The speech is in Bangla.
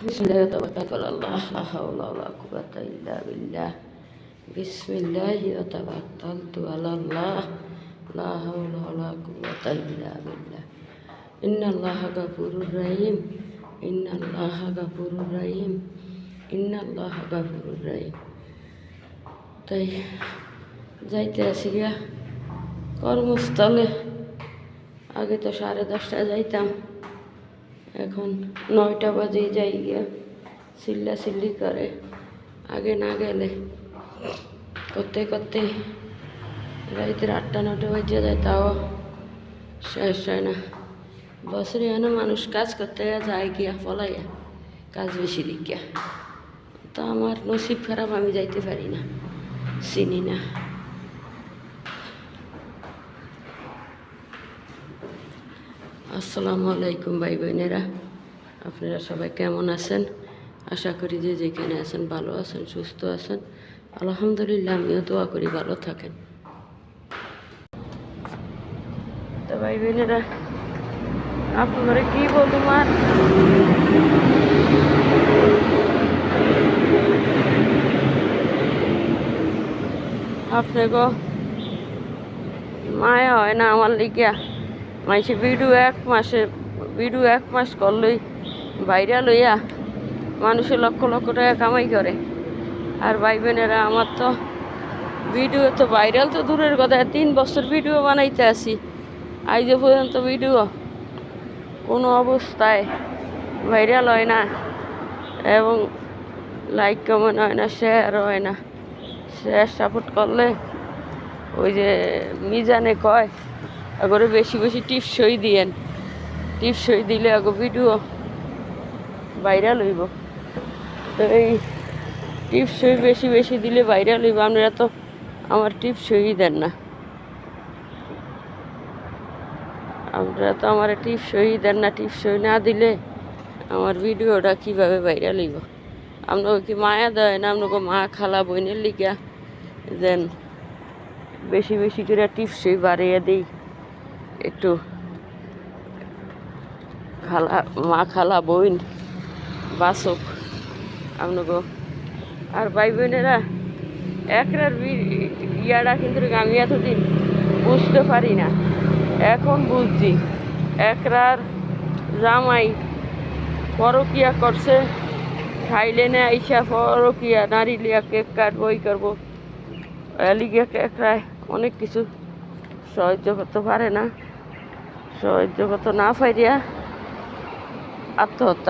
Bismillah wa tawakkaltu ala Allah la haula wala quwwata illa billah. Bismillah wa tawakkaltu ala Allah la haula wala quwwata illa billah. Inna Allaha ghafurur rahim. Inna Allaha ghafurur rahim. Inna Allaha ghafurur rahim. তাই যাইতে আসি গিয়া কর্মস্থলে। আগে তো 10:30টায় যাইতাম, এখন 9টা বাজেই যাই গিয়া। চিল্লাচিল্লি করে, আগে না গেলে করতে করতে রাইতের 8টা-9টা বাজে যায়, তাও শেষ হয় না। বছরে এনে মানুষ কাজ করতে যায় গিয়া পলাইয়া, কাজ বেশি দিকিয়া। তা আমার নসিব খারাপ, আমি যাইতে পারি না, চিনি না। আসসালামু আলাইকুম ভাই বোনেরা, আপনারা সবাই কেমন আছেন? আশা করি যে যেখানে আছেন ভালো আছেন, সুস্থ আছেন। আলহামদুলিল্লাহ, আমিও দোয়া করি ভালো থাকেন। তো ভাই বোনেরা, আপনারা কি বলুম আর, আপনাকে মায়া হয় না আমার লিগিয়া? মাইসে ভিডিও এক মাস করলেই ভাইরাল হইয়া মানুষের লক্ষ লক্ষ টাকা কামাই করে। আর ভাই বোনেরা, আমার তো ভিডিও তো ভাইরাল তো দূরের কথা, 3 বছর ভিডিও বানাইতে আসি, আজ পর্যন্ত ভিডিও কোনো অবস্থায় ভাইরাল হয় না, এবং লাইক কমেন্ট হয় না, শেয়ার হয় না। শেয়ার সাপোর্ট করলে ওই যে মিজানে কয়, আগরে বেশি বেশি টিপসই দিয়েন, টিপসই দিলে আগে ভিডিও ভাইরাল হইব। তো এই টিপসই বেশি বেশি দিলে ভাইরাল হইব। আপনারা তো আমার টিপসই দেন না, আপনারা তো আমার টিপসই দেন না। টিপসই না দিলে আমার ভিডিওটা কীভাবে ভাইরাল হইব? আপনাকে কি মায়া দেয় না? আপনাকে মা খালা বোনের লিগা দেন বেশি বেশি করে টিপসই বাড়িয়ে দিই, একটু মা খালা বোন বাসক আপনাকে। আর ভাই বোনেরা, একরার ইয়াটা কিন্তু আমি এতদিন বুঝতে পারি না, এখন বুঝছি। একরার জামাই পরকিয়া করছে, থাইল্যান্ডে আইসা পরকিয়া, নারী লিয়া কেক কাটবো, ই করবো, লিগিয়া একরায় অনেক কিছু সহ্য করতে পারে না। সহ্য করতে না পারিয়া আত্মহত্যা